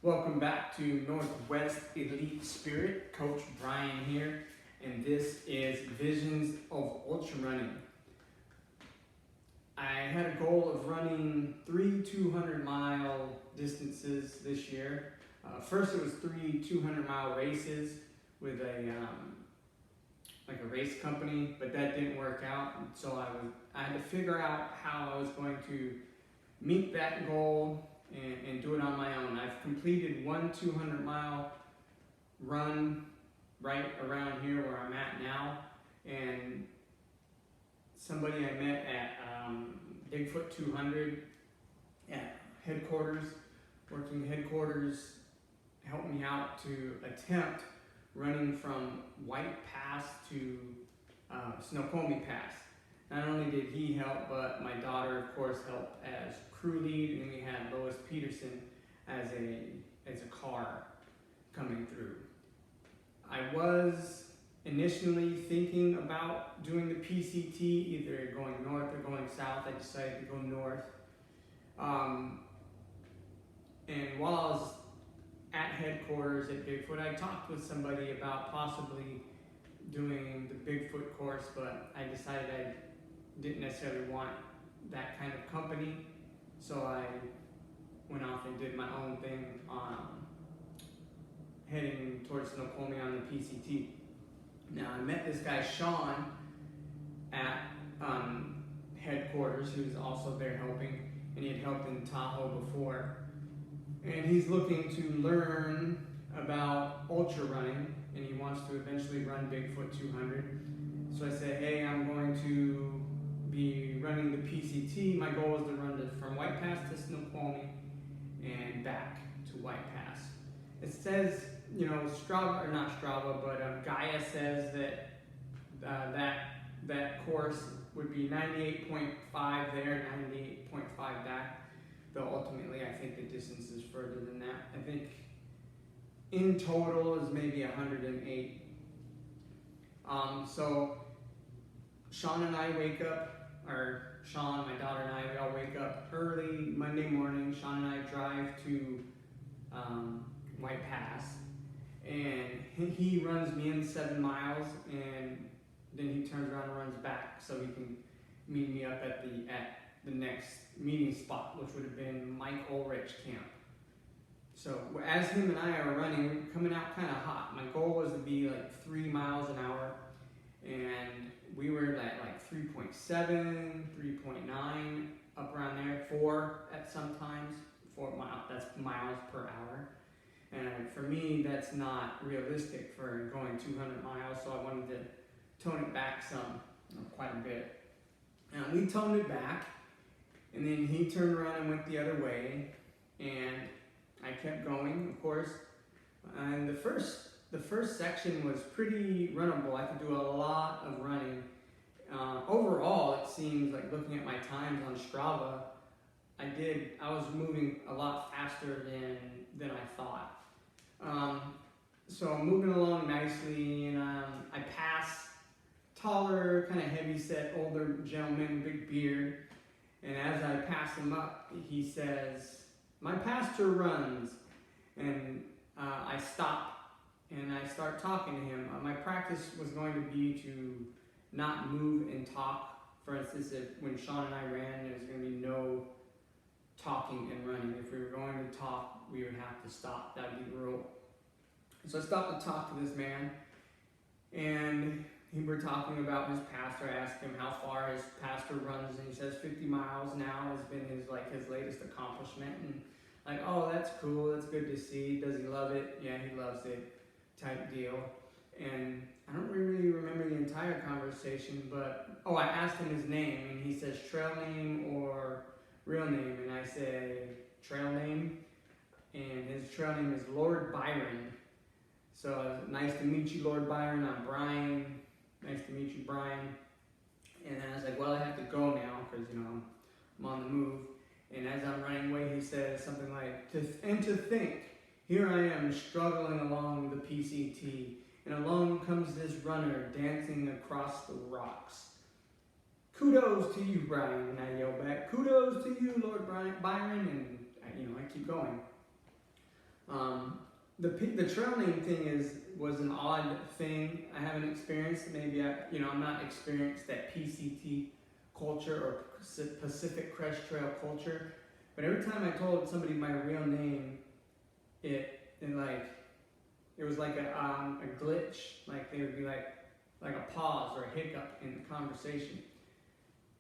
Welcome back to Northwest Elite Spirit. Coach Brian here, and this is Visions of Ultra Running. I had a goal of running 3 200-mile distances this year. First it was 3 200-mile races with a race company, but that didn't work out. And so I had to figure out how I was going to meet that goal and do it on my own. I've completed one 200-mile run right around here where I'm at now, and somebody I met at Bigfoot 200 at headquarters, working headquarters, helped me out to attempt running from White Pass to Snoqualmie Pass. Not only did he help, but my daughter, of course, helped as crew lead, and then we had Lois Peterson as a car coming through. I was initially thinking about doing the PCT, either going north or going south. I decided to go north. And while I was at headquarters at Bigfoot, I talked with somebody about possibly doing the Bigfoot course, but I decided I didn't necessarily want that kind of company, so I went off and did my own thing, heading towards Snoqualmie on the PCT. Now I met this guy Sean at headquarters, who was also there helping, and he had helped in Tahoe before, and he's looking to learn about ultra running, and he wants to eventually run Bigfoot 200. So I said, hey, I'm going to be running the PCT. My goal is to run from White Pass to Snoqualmie and back to White Pass. It says, Strava, or not Strava, but Gaia says that that course would be 98.5 there, 98.5 back. Though ultimately, I think the distance is further than that. I think in total is maybe 108. So Sean and I wake up, or Sean, my daughter and I, we all wake up early Monday morning. Sean and I drive to White Pass, and he runs me in 7 miles, and then he turns around and runs back so he can meet me up at the next meeting spot, which would have been Mike Ulrich Camp. So as him and I are running, we're coming out kind of hot. My goal was to be like 3 miles an hour, and we were at like 3.7, 3.9, up around there, 4 at some times, 4 miles, that's miles per hour. And for me, that's not realistic for going 200 miles, so I wanted to tone it back some, quite a bit. And we toned it back, and then he turned around and went the other way, and I kept going, of course. And the first section was pretty runnable. I could do a lot of running. Overall, it seems like, looking at my times on Strava, I was moving a lot faster than I thought. So I'm moving along nicely, and I pass taller, kind of heavy-set, older gentleman, big beard. And as I pass him up, he says, "My pastor runs." And I stop and I start talking to him. My practice was going to be to not move and talk. For instance, when Sean and I ran, there was going to be no talking and running. If we were going to talk, we would have to stop. That would be the rule. So I stopped to talk to this man, and we were talking about his pastor. I asked him how far his pastor runs, and he says 50 miles now has been his latest accomplishment. And like, oh, that's cool, that's good to see. Does he love it? Yeah, he loves it, type deal. And I don't really remember the entire conversation, but I asked him his name, and he says trail name or real name, and I say trail name, and his trail name is Lord Byron. So nice to meet you, Lord Byron. I'm Brian. Nice to meet you, Brian. And I was like, well, I have to go now because I'm on the move. And as I'm running away, he says something like, to think, here I am struggling along the PCT, and along comes this runner dancing across the rocks. Kudos to you, Brian. And I yell back, kudos to you, Lord Byron. And I keep going. The trail name thing was an odd thing. I haven't experienced. Maybe I'm not experienced that PCT culture or Pacific Crest Trail culture. But every time I told somebody my real name, it was like a glitch. Like they would be like a pause or a hiccup in the conversation.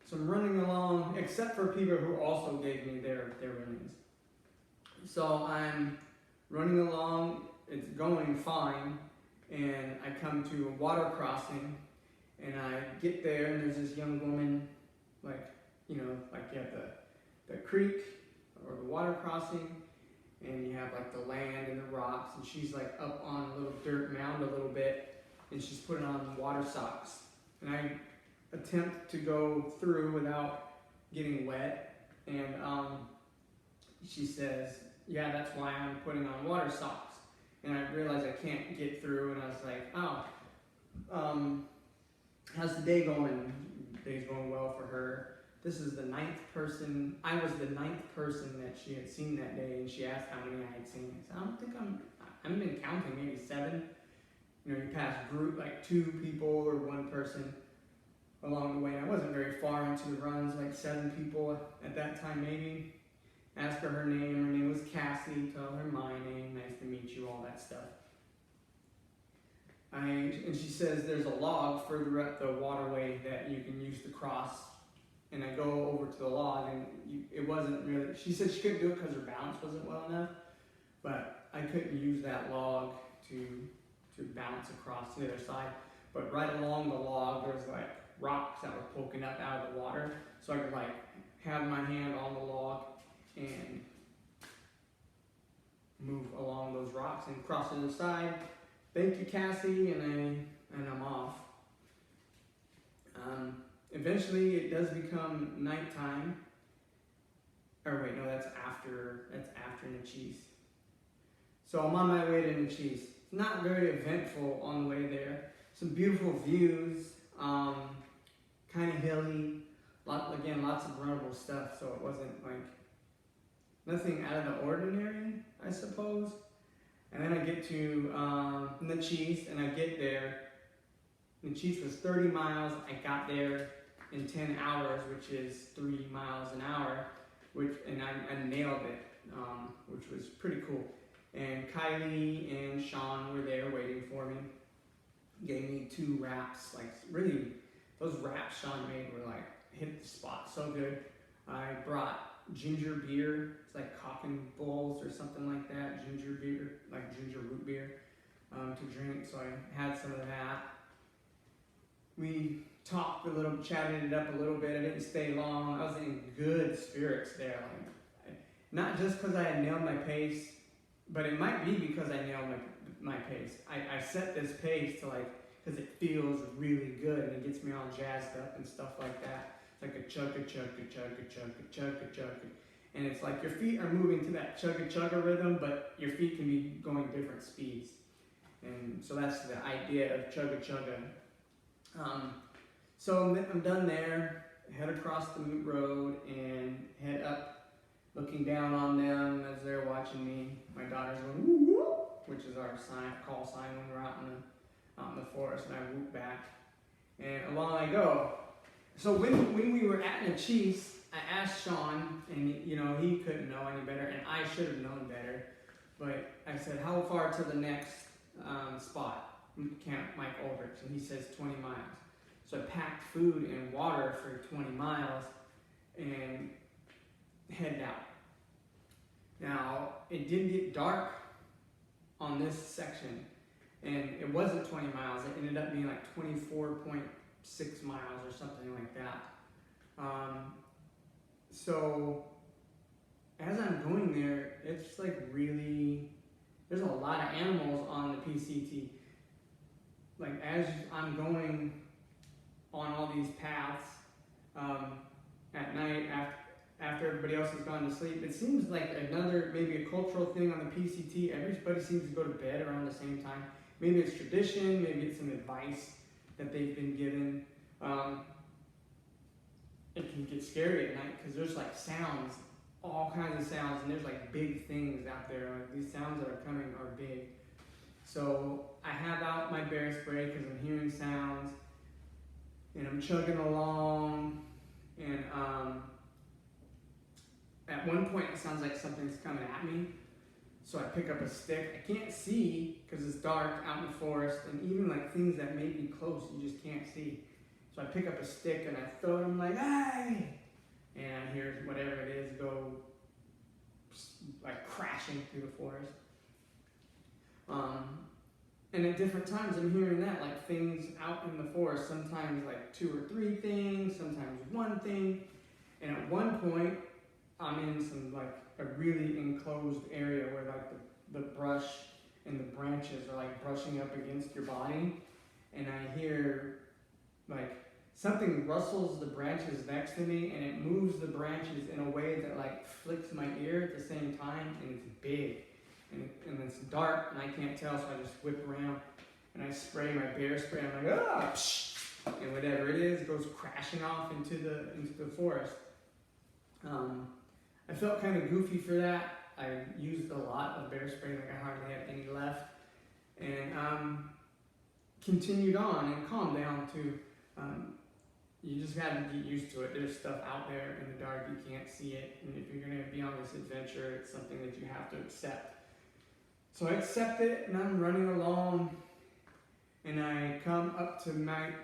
So I'm running along, except for people who also gave me their real names. So I'm running along, it's going fine, and I come to a water crossing, and I get there, and there's this young woman, like you have the creek or the water crossing, and you have like the land and the rocks, and she's like up on a little dirt mound a little bit, and she's putting on water socks, and I attempt to go through without getting wet, and she says, yeah, that's why I'm putting on water socks. And I realized I can't get through, and I was like, how's the day going? The day's going well for her. This is the 9th person. I was the 9th person that she had seen that day, and she asked how many I had seen. So I don't think I'm been counting, maybe 7. You pass group, like 2 people or 1 person along the way. I wasn't very far into the runs, like 7 people at that time maybe. Ask her name. Her name was Cassie. Tell her my name. Nice to meet you. All that stuff. And she says there's a log further up the waterway that you can use to cross. And I go over to the log, and it wasn't really. She said she couldn't do it because her balance wasn't well enough, but I couldn't use that log to bounce across to the other side. But right along the log, there's like rocks that were poking up out of the water, so I could like have my hand on the log and move along those rocks and cross to the side. Thank you, Cassie, and I'm off. Eventually, it does become nighttime. Or wait, no, that's after Natchez. So I'm on my way to Natchez. It's not very eventful on the way there. Some beautiful views, kind of hilly. Lots of runnable stuff. So it wasn't like nothing out of the ordinary, I suppose. And then I get to Natchez, and I get there. Natchez was 30 miles. I got there in 10 hours, which is 3 miles an hour, and I nailed it, which was pretty cool. And Kylie and Sean were there waiting for me. Gave me 2 wraps, like really, those wraps Sean made were like hit the spot so good. I brought ginger beer. It's like cock and bulls or something like that. Ginger beer, like ginger root beer, to drink. So I had some of that. We talked a little, chatted it up a little bit. I didn't stay long. I was in good spirits there. Not just because I had nailed my pace, but it might be because I nailed my pace. I set this pace to because it feels really good and it gets me all jazzed up and stuff like that. It's like a chugga. And it's like your feet are moving to that chugga rhythm, but your feet can be going different speeds. And so that's the idea of chugga. So I'm done there, head across the road and head up, looking down on them as they're watching me. My daughter's going woo woo, which is our call sign when we're out in the forest, and I whoop back, and along I go. So when we were at Natchez, I asked Sean, and he couldn't know any better, and I should have known better, but I said, how far to the next spot? Camp Mike Aldrich, and he says 20 miles. So I packed food and water for 20 miles and headed out. Now, it didn't get dark on this section, and it wasn't 20 miles. It ended up being like 24.6 miles or something like that. So as I'm going there, it's like really, there's a lot of animals on the PCT. Like as I'm going on all these paths at night after everybody else has gone to sleep, it seems like maybe a cultural thing on the PCT. Everybody seems to go to bed around the same time. Maybe it's tradition, maybe it's some advice that they've been given. It can get scary at night because there's like sounds all kinds of sounds, and there's like big things out there. Like these sounds that are coming are big. So I have out my bear spray because I'm hearing sounds, and I'm chugging along, and at one point it sounds like something's coming at me. So I pick up a stick. I can't see because it's dark out in the forest, and even like things that may be close, you just can't see. So I pick up a stick and I throw it. I'm like, hey! And I hear whatever it is go like crashing through the forest. And at different times I'm hearing that, like things out in the forest, sometimes like 2 or 3 things, sometimes 1 thing. And at one point, I'm in some like a really enclosed area where like the brush and the branches are like brushing up against your body. And I hear like something rustles the branches next to me, and it moves the branches in a way that like flicks my ear at the same time, and it's big. And it's dark, and I can't tell, so I just whip around, and I spray my bear spray. I'm like, ah, psh! And whatever it is goes crashing off into the forest. I felt kind of goofy for that. I used a lot of bear spray, like I hardly had any left, and continued on and calmed down too. You just gotta get used to it. There's stuff out there in the dark, you can't see it, and if you're gonna be on this adventure, it's something that you have to accept. So I accept it, and I'm running along, and I come up to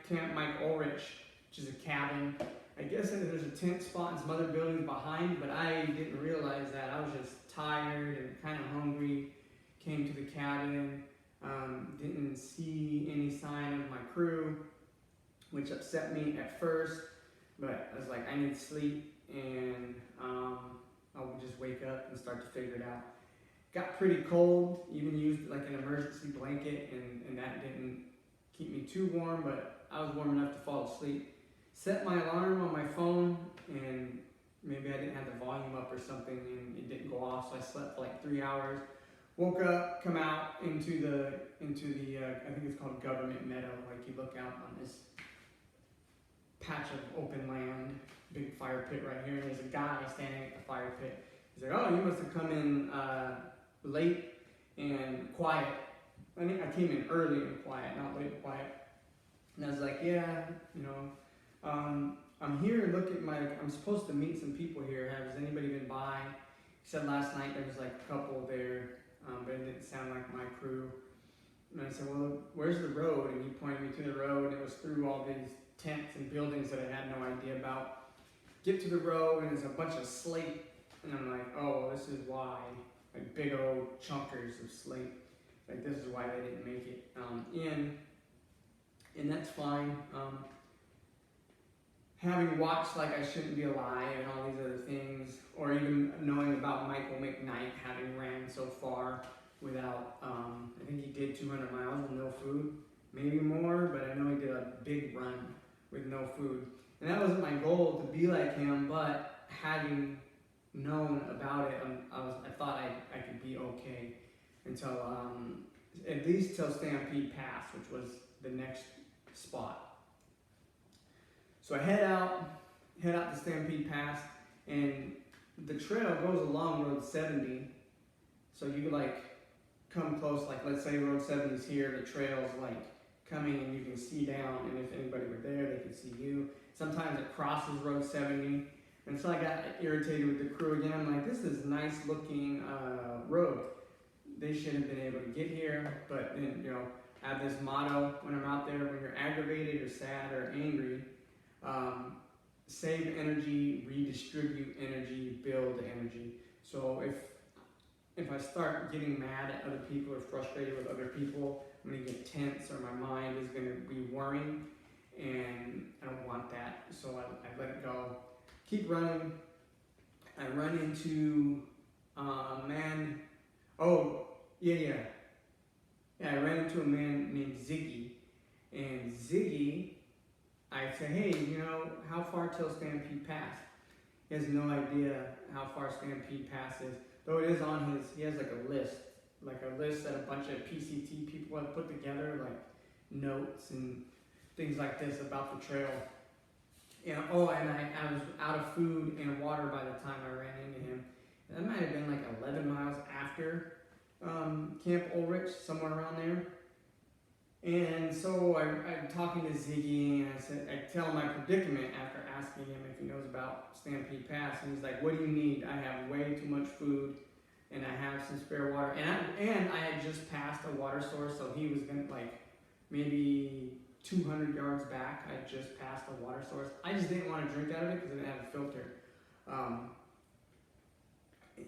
Camp Mike Ulrich, which is a cabin. I guess there's a tent spot and some other buildings behind, but I didn't realize that. I was just tired and kind of hungry. Came to the cabin, didn't see any sign of my crew, which upset me at first, but I was like, I need sleep, and I'll just wake up and start to figure it out. Got pretty cold, even used like an emergency blanket, and that didn't keep me too warm, but I was warm enough to fall asleep. Set my alarm on my phone, and maybe I didn't have the volume up or something, and it didn't go off, so I slept for like 3 hours. Woke up, come out into the I think it's called Government Meadow. Like you look out on this patch of open land, big fire pit right here, and there's a guy standing at the fire pit. He's like, oh, you must have come in late and quiet. I think I came in early and quiet, not late and quiet. And I was like, yeah, you know, I'm here, look at I'm supposed to meet some people here. Has anybody been by? He said last night there was like a couple there, but it didn't sound like my crew. And I said, well, where's the road? And he pointed me to the road, and it was through all these tents and buildings that I had no idea about. Get to the road, and there's a bunch of slate, and I'm like, oh, this is why, like big old chunkers of slate. Like this is why they didn't make it in, and that's fine. Having watched like I Shouldn't Be Alive and all these other things, or even knowing about Michael McKnight having ran so far without, I think he did 200 miles with no food, maybe more, but I know he did a big run with no food. And that wasn't my goal to be like him, but having known about it, I thought I could be okay until, at least till Stampede Pass, which was the next spot. So I head out to Stampede Pass, and the trail goes along Road 70. So you like come close, like let's say Road 70 is here, the trail's like coming and you can see down, and if anybody were there, they could see you. Sometimes it crosses Road 70, and so I got irritated with the crew again. I'm like, this is nice looking road. They should have been able to get here, but then, you know, I have this motto when I'm out there: when you're aggravated or sad or angry, save energy, redistribute energy, build energy. So if I start getting mad at other people or frustrated with other people, I'm going to get tense, or my mind is going to be worrying, and I don't want that. So I let it go. Keep running. I run into a man. Oh, yeah. I ran into a man named Ziggy, and Ziggy, I say, hey, you know, how far till Stampede Pass? He has no idea how far Stampede Pass is, though it is on he has like a list that a bunch of PCT people have put together, like notes and things like this about the trail. And I was out of of food and water by the time I ran into him. And that might have been like 11 miles after Camp Ulrich, somewhere around there. And so I'm talking to Ziggy, and I tell him my predicament after asking him if he knows about Stampede Pass, and he's like, "What do you need? I have way too much food, and I have some spare water." And I had just passed a water source, so he was gonna like maybe 200 yards back. I just passed a water source. I just didn't want to drink out of it because it didn't have a filter.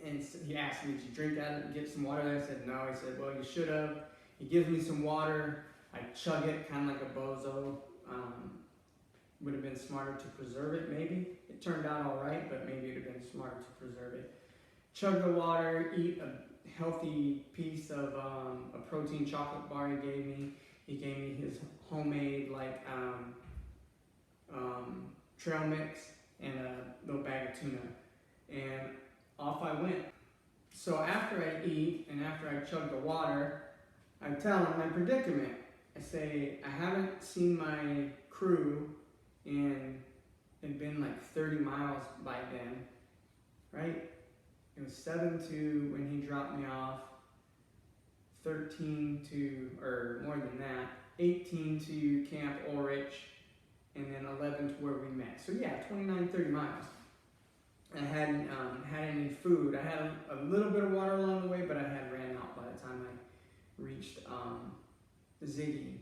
And so he asked me, "Did you drink out of it and get some water there?" I said, "No." He said, "Well, you should have." He gives me some water. I chug it, kind of like a bozo. Would have been smarter to preserve it, maybe. It turned out all right, but maybe it would have been smarter to preserve it. Chug the water, eat a healthy piece of a protein chocolate bar he gave me. He gave me his homemade trail mix and a little bag of tuna. And off I went. So after I eat and after I chug the water, I tell him my predicament. I say, I haven't seen my crew in, it'd been like 30 miles by then, right? It was 7 to when he dropped me off, 13 to, or more than that, 18 to Camp Ulrich, and then 11 to where we met. So yeah, 29, 30 miles. I hadn't had any food. I had a little bit of water along the way, but I had ran out by the time I reached Ziggy.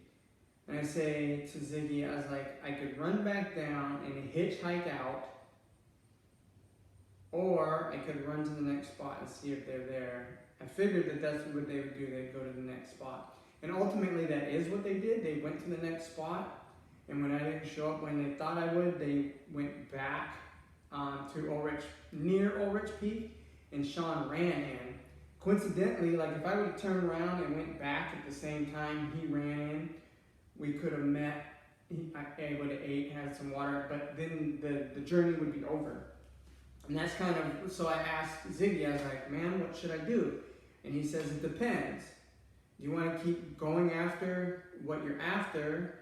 And I say to Ziggy, I was like, I could run back down and hitchhike out, or I could run to the next spot and see if they're there. I figured that that's what they would do. They'd go to the next spot. And ultimately that is what they did. They went to the next spot, and when I didn't show up when they thought I would, they went back to Ulrich, near Ulrich Peak, and Sean ran in. Coincidentally, like if I would have turned around and went back at the same time he ran in, we could have met. I would have ate, had some water, but then the journey would be over. And that's kind of, so I asked Ziggy, I was like, "Man, what should I do?" And he says, "It depends. Do you want to keep going after what you're after,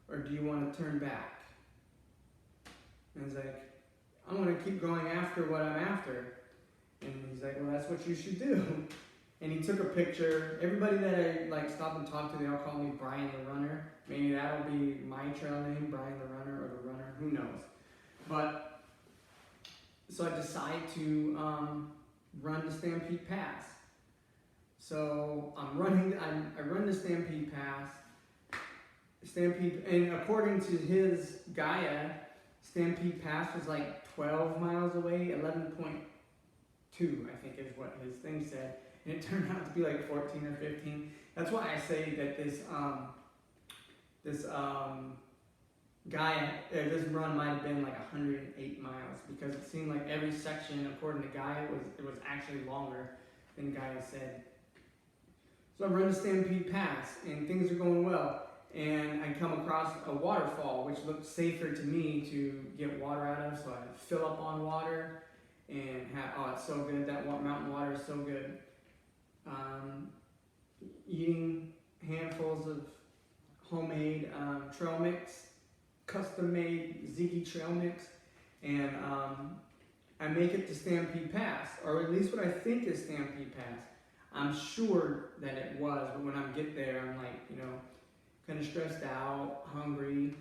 or do you want to turn back?" And I was like, "I want to keep going after what I'm after." And he's like, "Well, that's what you should do." And he took a picture. Everybody that I like stop and talk to, they all call me Brian the Runner. Maybe that'll be my trail name, Brian the Runner, or the Runner, who knows. But, so I decide to run the Stampede Pass. So I run the Stampede Pass. And according to his Gaia, Stampede Pass was like 12 miles away, 11.2, I think is what his thing said. And it turned out to be like 14 or 15. That's why I say that this this run might have been like 108 miles, because it seemed like every section, according to Gaia, it was actually longer than Gaia said. So I run the Stampede Pass, and things are going well. And I come across a waterfall, which looked safer to me to get water out of, so I fill up on water, and it's so good. That mountain water is so good. Eating handfuls of homemade trail mix, custom-made Ziggy trail mix, and I make it to Stampede Pass, or at least what I think is Stampede Pass. I'm sure that it was, but when I get there, I'm like, kind of stressed out, hungry.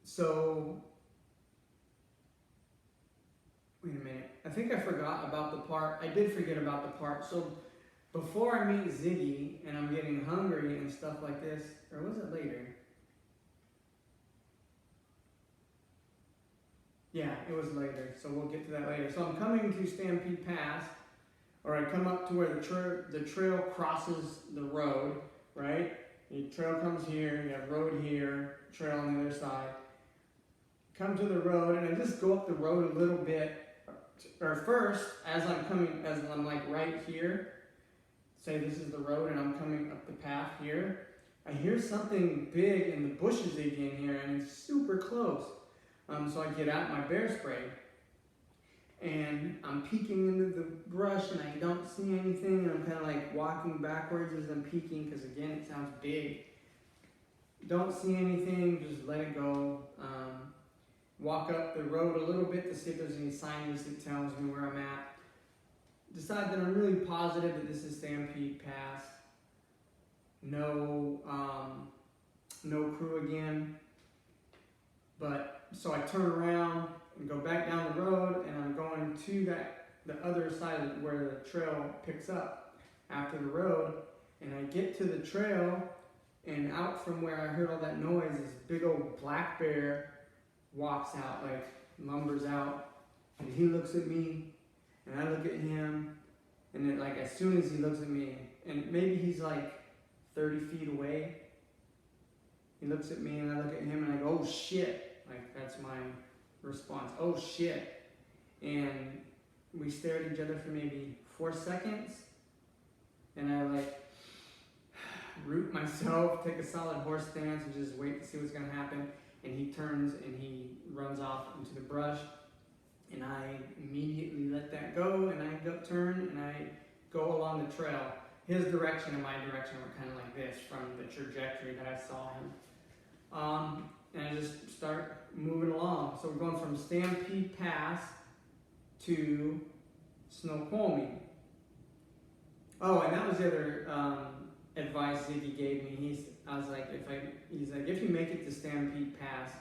So, wait a minute. I think I forgot about the part. I did forget about the part. So, before I meet Ziggy and I'm getting hungry and stuff like this, or was it later? Yeah, it was later, so we'll get to that later. So I'm coming to Stampede Pass, or I come up to where the trail crosses the road, right? The trail comes here, you have road here, trail on the other side. Come to the road, and I just go up the road a little bit, or first, as I'm like right here, say this is the road, and I'm coming up the path here, I hear something big in the bushes again here, and it's super close. So I get out my bear spray, and I'm peeking into the brush, and I don't see anything, and I'm kind of like walking backwards as I'm peeking, because again, it sounds big. Don't see anything, just let it go. walk up the road a little bit to see if there's any signage that tells me where I'm at. Decide that I'm really positive that this is Stampede Pass. No crew again. But so I turn around and go back down the road, and I'm going to the other side of where the trail picks up after the road, and I get to the trail, and out from where I heard all that noise, this big old black bear walks out, like lumbers out, and he looks at me, and I look at him, and then like as soon as he looks at me, and maybe he's like 30 feet away, he looks at me and I look at him and I go, oh shit, like that's my response, oh shit, and we stare at each other for maybe 4 seconds, and I like root myself, take a solid horse stance and just wait to see what's gonna happen, and he turns and he runs off into the brush, and I immediately let that go, and I turn and I go along the trail. His direction and my direction were kind of like this from the trajectory that I saw him. And I just start moving along. So we're going from Stampede Pass to Snoqualmie. Oh, and that was the other advice Ziggy gave me. He's like, if you make it to Stampede Pass,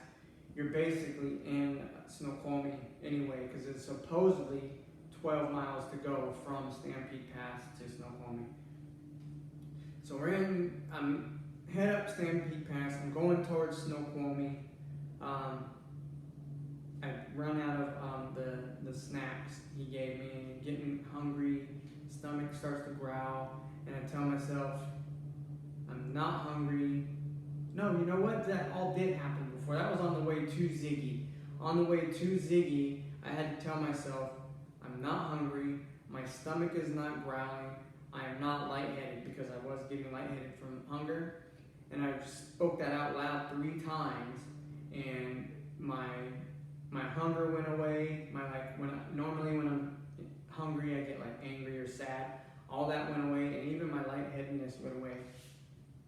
you're basically in Snoqualmie anyway, because it's supposedly 12 miles to go from Stampede Pass to Snoqualmie. So I'm head up Stampede Pass, I'm going towards Snoqualmie. I run out of the snacks he gave me, and getting hungry, stomach starts to growl, and I tell myself, I'm not hungry. No, you know what? That all did happen before. That was on the way to Ziggy. On the way to Ziggy, I had to tell myself, I'm not hungry, my stomach is not growling, I am not lightheaded, because I was getting lightheaded from hunger. And I just spoke that out loud 3 times, and my hunger went away. Normally when I'm hungry, I get like angry or sad. All that went away, and even my lightheadedness went away.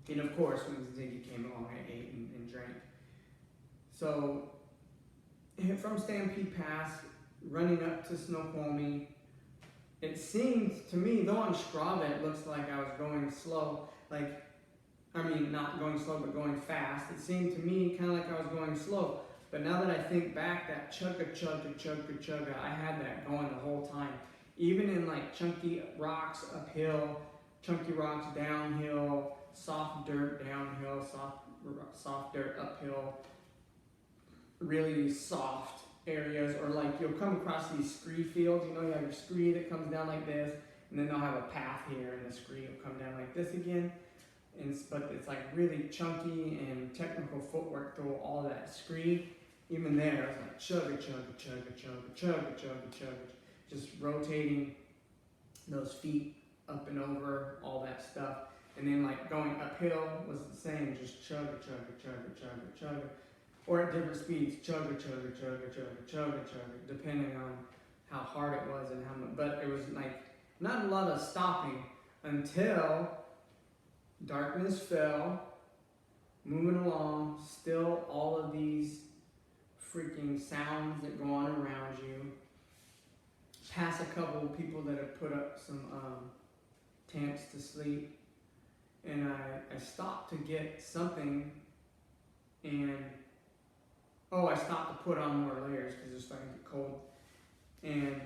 And of course, when Ziggy came along, I ate and drank. So from Stampede Pass, running up to Snoqualmie, it seemed to me, though on Strava it looks like I was going slow, not going slow, but going fast. It seemed to me kind of like I was going slow. But now that I think back, that chugga, I had that going the whole time. Even in like chunky rocks uphill, chunky rocks downhill, soft dirt downhill, soft dirt uphill, really soft areas, or like you'll come across these scree fields. You know, you have your scree that comes down like this, and then they'll have a path here, and the scree will come down like this again. But it's like really chunky and technical footwork through all that scree. Even there, it's like chugga, just rotating those feet up and over, all that stuff. And then like going uphill was the same, just chugga. Or at different speeds, chugga, depending on how hard it was and how much. But it was like not a lot of stopping until darkness fell, moving along, still all of these freaking sounds that go on around you. Pass a couple of people that have put up some tents to sleep, and I stopped to get something, and I stopped to put on more layers because it's starting to get cold. And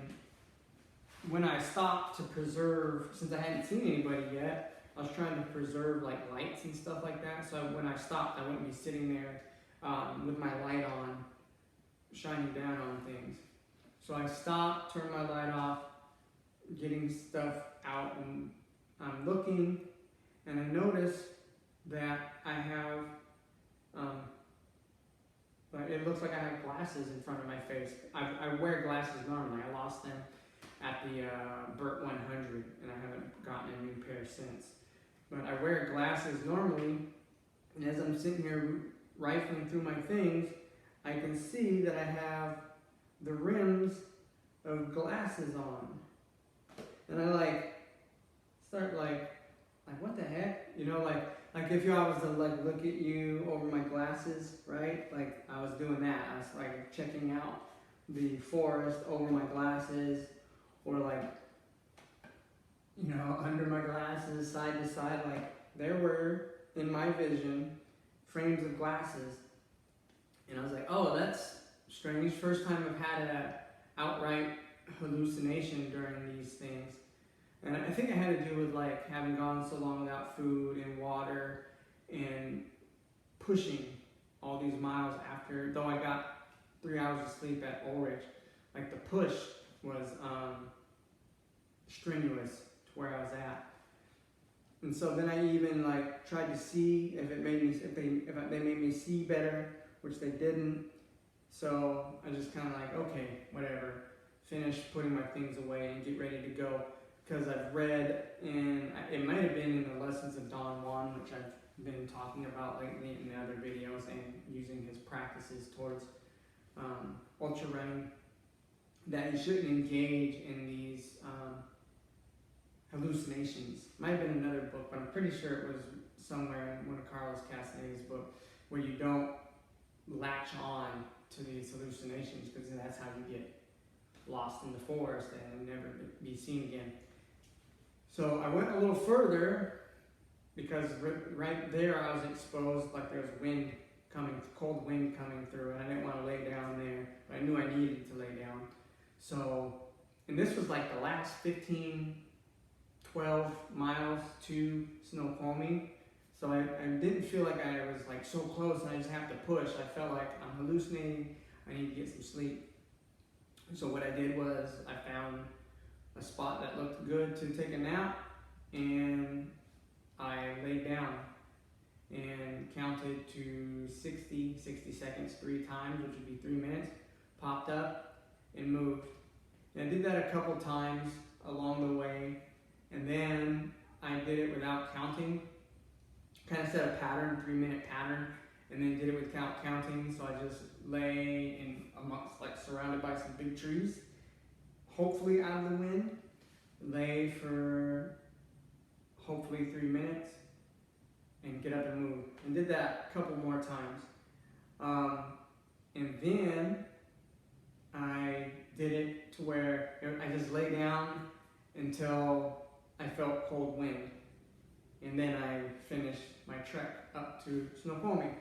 when I stopped to preserve, since I hadn't seen anybody yet, I was trying to preserve like lights and stuff like that. So when I stopped, I wouldn't be sitting there with my light on, shining down on things. So I stopped, turned my light off, getting stuff out, and I'm looking, and I notice that I have, it looks like I have glasses in front of my face. I wear glasses normally. I lost them at the Burt 100, and I haven't gotten a new pair since. But I wear glasses normally, and as I'm sitting here rifling through my things, I can see that I have the rims of glasses on. And I start what the heck? You know, like if I was to like look at you over my glasses, right? Like I was doing that. I was like checking out the forest over my glasses, or like, you know, under my glasses, side to side. Like there were in my vision frames of glasses, and I was like, oh, that's strange. First time I've had an outright hallucination during these things. And I think it had to do with like having gone so long without food and water and pushing all these miles after, though I got 3 hours of sleep at Ulrich, like the push was strenuous to where I was at. And so then I even like tried to see if they made me see better, which they didn't. So I just kind of like, okay, whatever, finish putting my things away and get ready to go. Because I've read, and it might have been in the Lessons of Don Juan, which I've been talking about lately in the other videos, and using his practices towards ultra running, that you shouldn't engage in these hallucinations. Might have been another book, but I'm pretty sure it was somewhere in one of Carlos Castaneda's book, where you don't latch on to these hallucinations, because that's how you get lost in the forest and never be seen again. So I went a little further, because right there I was exposed, like there was wind coming, cold wind coming through, and I didn't want to lay down there, but I knew I needed to lay down. So, and this was like the last 12 miles to Snoqualmie. So I didn't feel like I was like so close and I just have to push. I felt like I'm hallucinating, I need to get some sleep. So what I did was I found a spot that looked good to take a nap, and I laid down and counted to 60 seconds 3 times, which would be 3 minutes, popped up and moved. And I did that a couple times along the way, and then I did it without counting. Kind of set a pattern, 3-minute pattern, and then did it without counting. So I just lay in amongst, like surrounded by some big trees, hopefully out of the wind, lay for hopefully 3 minutes, and get up and move. And did that a couple more times. And then I did it to where I just lay down until I felt cold wind. And then I finished my trek up to Snoqualmie,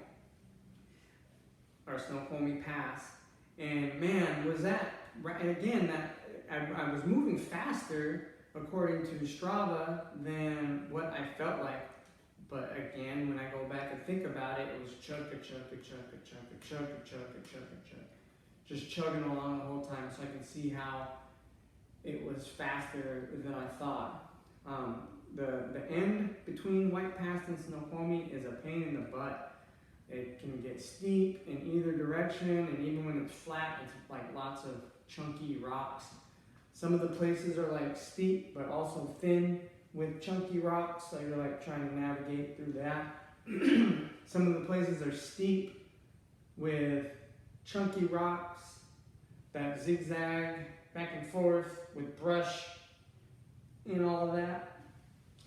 or Snoqualmie Pass. And man, was that, again, that I was moving faster according to Strava than what I felt like. But again, when I go back and think about it, it was chugga, just chugging along the whole time, so I can see how it was faster than I thought. The end between White Pass and Snoqualmie is a pain in the butt. It can get steep in either direction, and even when it's flat, it's like lots of chunky rocks. Some of the places are like steep, but also thin with chunky rocks, so you're like trying to navigate through that. Some of the places are steep with chunky rocks that zigzag back and forth with brush and all of that.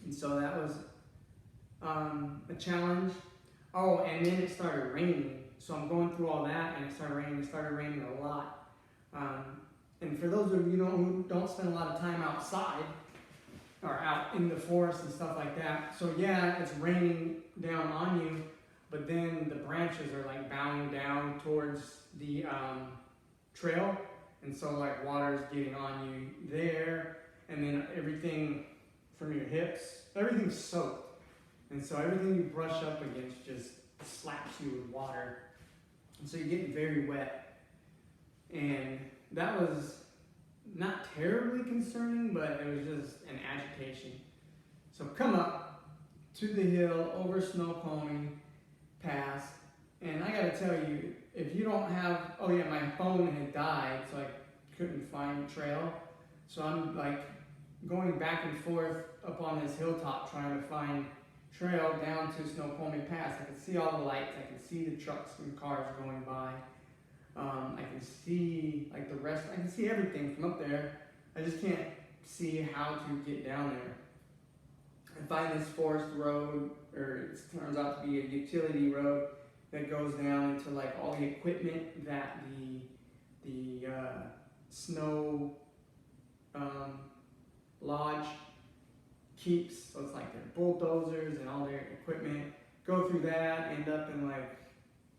And so that was a challenge. Oh, and then it started raining. So I'm going through all that, and it started raining. It started raining a lot. And for those of you who don't spend a lot of time outside, or out in the forest and stuff like that, so yeah, it's raining down on you, but then the branches are like bowing down towards the trail, and so like water's getting on you there, and then everything from your hips, everything's soaked, and so everything you brush up against just slaps you with water, and so you're getting very wet. And that was not terribly concerning, but it was just an agitation. So come up to the hill over Snoqualmie Pass, and I gotta tell you, if you don't have, oh yeah, my phone had died, so I couldn't find the trail. So I'm like going back and forth up on this hilltop trying to find trail down to Snoqualmie Pass. I can see all the lights, I can see the trucks and cars going by. I can see like the rest, I can see everything from up there. I just can't see how to get down I find this forest road, or it turns out to be a utility road that goes down into like all the equipment that the snow lodge keeps. So it's like their bulldozers and all their equipment. Go through that, end up in like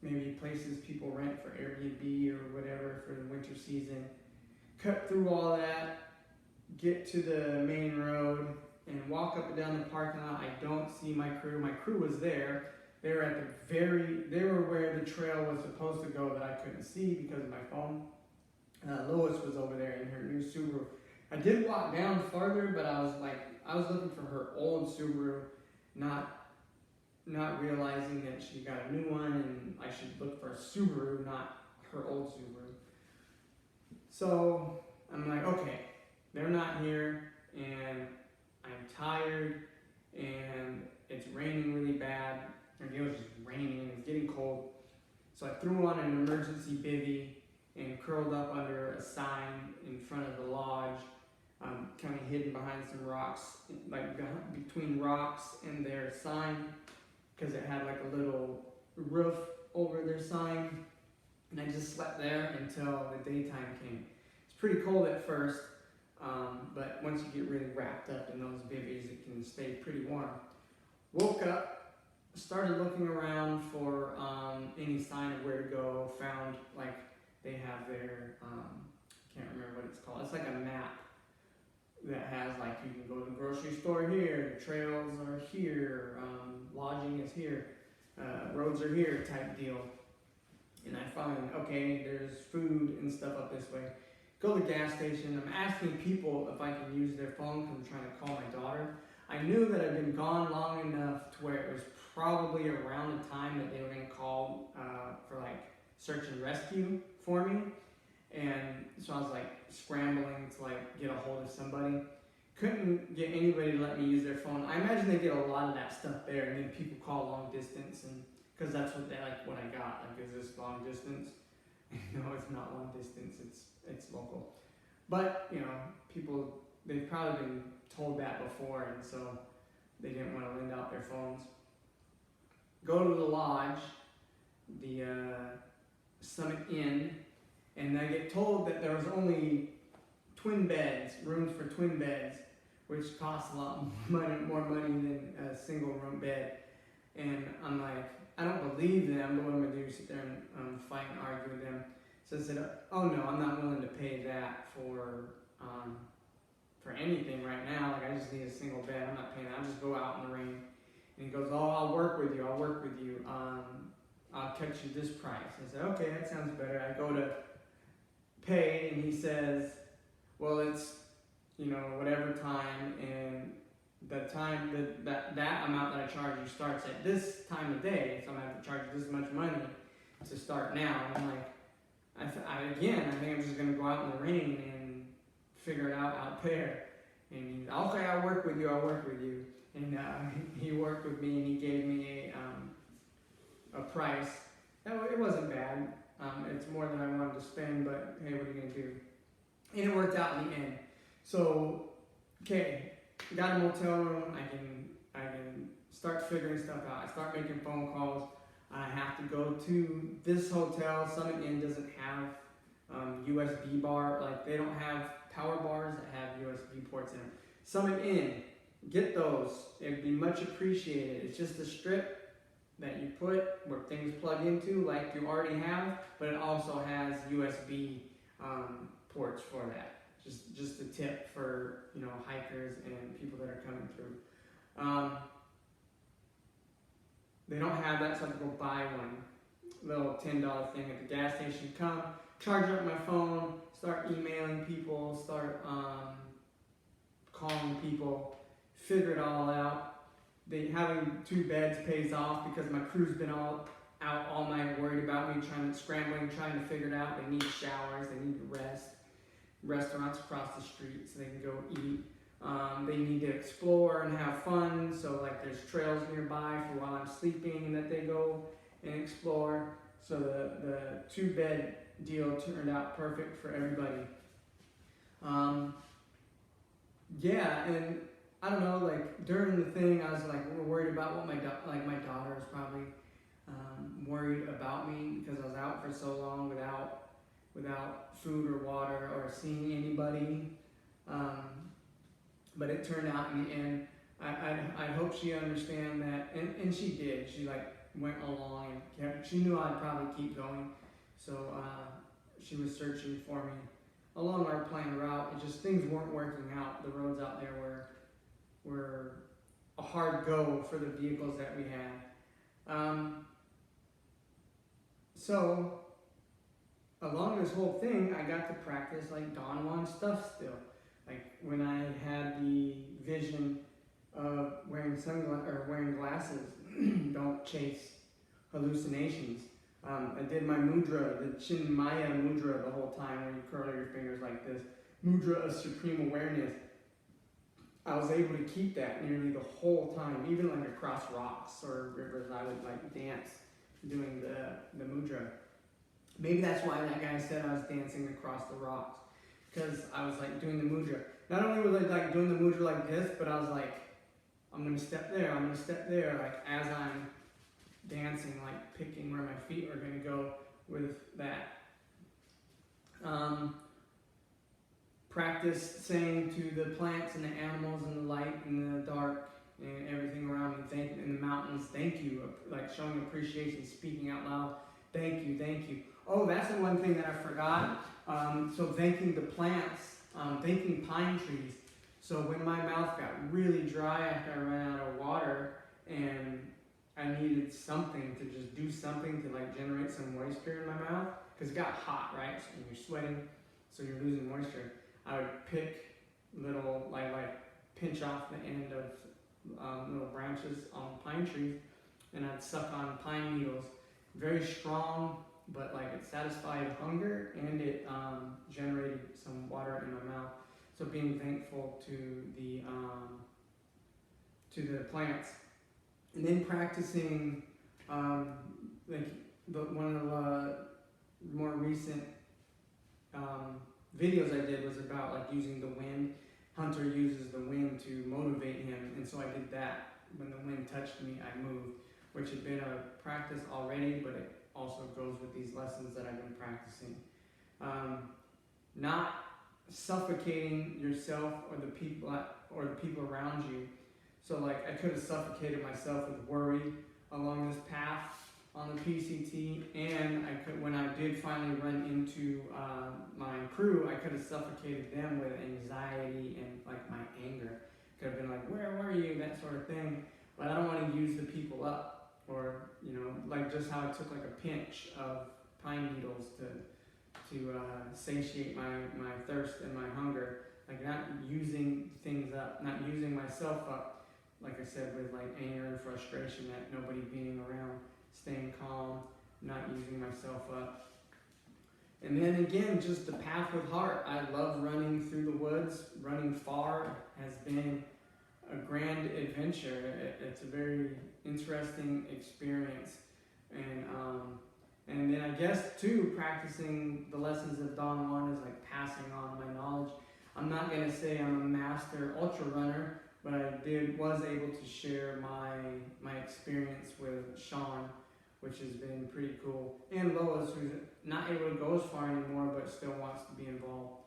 maybe places people rent for Airbnb or whatever for the winter season. Cut through all that, get to the main road, and walk up and down the parking lot. I don't see my crew. My crew was there. They were at they were where the trail was supposed to go that I couldn't see because of my phone. Lois was over there in her new Subaru. I did walk down farther, but I was looking for her old Subaru, not realizing that she got a new one and I should look for a Subaru, not her old Subaru. So I'm like, okay, they're not here, and I'm tired, and it's raining really bad. It was just raining, and it's getting cold. So I threw on an emergency bivvy and curled up under a sign in front of the lodge, kind of hidden behind some rocks, like between rocks and their sign, because it had like a little roof over their sign. And I just slept there until the daytime came. It's pretty cold at first, but once you get really wrapped up in those bivvies, it can stay pretty warm. Woke up, started looking around for any sign of where to go. Found like they have their, can't remember what it's called. It's like a map that has like, you can go to the grocery store here, the trails are here, lodging is here, roads are here type deal. And I find, okay, there's food and stuff up this way. Go to the gas station. I'm asking people if I can use their phone because I'm trying to call my daughter. I knew that I'd been gone long enough to where it was probably around the time that they were going to call for like search and rescue for me. And so I was like scrambling to like get a hold of somebody. Couldn't get anybody to let me use their phone. I imagine they get a lot of that stuff there, and then people call long distance, and because that's what they like. What I got, like, is this long distance? No, it's not long distance. It's local. But you know, people, they've probably been told that before, and so they didn't want to lend out their phones. Go to the lodge, the Summit Inn, and I get told that there was only twin beds, rooms for twin beds, which costs a lot more money than a single room bed. And I'm like, I don't believe them, but what I'm going to do is sit there and fight and argue with them. So I said, oh no, I'm not willing to pay that for anything right now. Like, I just need a single bed. I'm not paying that. I'll just go out in the rain. And he goes, oh, I'll work with you. I'll catch you this price. I said, okay, that sounds better. I go to pay, and he says, well, it's, you know, whatever time, and the time that amount that I charge you starts at this time of day, so I'm gonna have to charge this much money to start now. And I'm like, I think I'm just gonna go out in the rain and figure it out there. And he's, okay, I'll work with you. And he worked with me, and he gave me a price. It wasn't bad. It's more than I wanted to spend, but hey, what are you gonna do? And it worked out in the end. So, okay, got a motel room. I can start figuring stuff out. I start making phone calls. I have to go to this hotel. Summit Inn doesn't have USB bar. Like, they don't have power bars that have USB ports in them. Summit Inn, get those. It'd be much appreciated. It's just a strip that you put where things plug into, like you already have, but it also has USB ports for that. Just a tip for, you know, hikers and people that are coming through. They don't have that, so I have to go buy one. Little $10 thing at the gas station. Come, charge up my phone, start emailing people, start calling people, figure it all out. Having two beds pays off because my crew's been out all night worried about me, scrambling, trying to figure it out. They need showers, they need to rest. Restaurants across the street so they can go eat. They need to explore and have fun, so like there's trails nearby for while I'm sleeping that they go and explore. So the two-bed deal turned out perfect for everybody. Yeah, and I don't know, like during the thing, I was like worried about what my daughter is probably worried about me because I was out for so long without food or water or seeing anybody. But it turned out in the end, I hope she understand that, and she did. She like went along and she knew I'd probably keep going, so she was searching for me along our planned route. It just things weren't working out. The roads out there were a hard go for the vehicles that we had. So along this whole thing, I got to practice like Don Juan stuff still. Like when I had the vision of wearing wearing glasses, don't chase hallucinations. I did my mudra, the Chinmaya mudra the whole time where you curl your fingers like this. Mudra of supreme awareness. I was able to keep that nearly the whole time, even like across rocks or rivers. I would like dance doing the mudra. Maybe that's why that guy said I was dancing across the rocks, because I was like doing the mudra. Not only was I like doing the mudra like this, but I was like, I'm gonna step there, I'm gonna step there, like as I'm dancing, like picking where my feet are gonna go with that. Practice saying to the plants and the animals and the light and the dark and everything around me, in the mountains, thank you, like showing appreciation, speaking out loud, thank you, thank you. Oh, that's the one thing that I forgot. So thanking the plants, thanking pine trees. So when my mouth got really dry after I ran out of water and I needed something to just do something to like generate some moisture in my mouth, because it got hot, right? So you're sweating, so you're losing moisture. I would pick little, like pinch off the end of little branches on pine trees, and I'd suck on pine needles. Very strong, but like it satisfied hunger and it generated some water in my mouth. So being thankful to the plants, and then practicing like one of the more recent videos I did was about like using the wind. Hunter uses the wind to motivate him, and so I did that. When the wind touched me, I moved, which had been a practice already, but it also goes with these lessons that I've been practicing. Not suffocating yourself or the people around you. So like I could have suffocated myself with worry along this path on the PCT, and when I did finally run into my crew, I could have suffocated them with anxiety and like my anger. Could have been like, where were you, that sort of thing. But I don't want to use the people up, or like just how I took like a pinch of pine needles to satiate my thirst and my hunger. Like not using things up, not using myself up, like I said, with like anger and frustration at nobody being around. Staying calm, not using myself up. And then again, just the path with heart. I love running through the woods. Running far has been a grand adventure. It's a very interesting experience. And then I guess too, practicing the lessons of Don Juan is like passing on my knowledge. I'm not going to say I'm a master ultra runner, but I was able to share my experience with Sean, which has been pretty cool, and Lois, who's not able to go as far anymore, but still wants to be involved.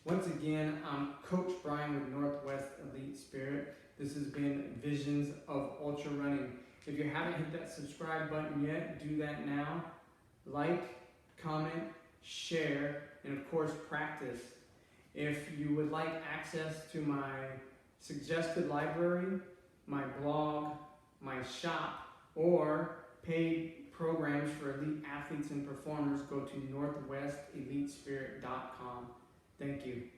Once again, I'm Coach Brian with Northwest Elite Spirit. This has been Visions of Ultra Running. If you haven't hit that subscribe button yet, do that now. Like, comment, share, and of course practice. If you would like access to my suggested library, my blog, my shop, or paid programs for elite athletes and performers, go to northwestelitespirit.com. Thank you.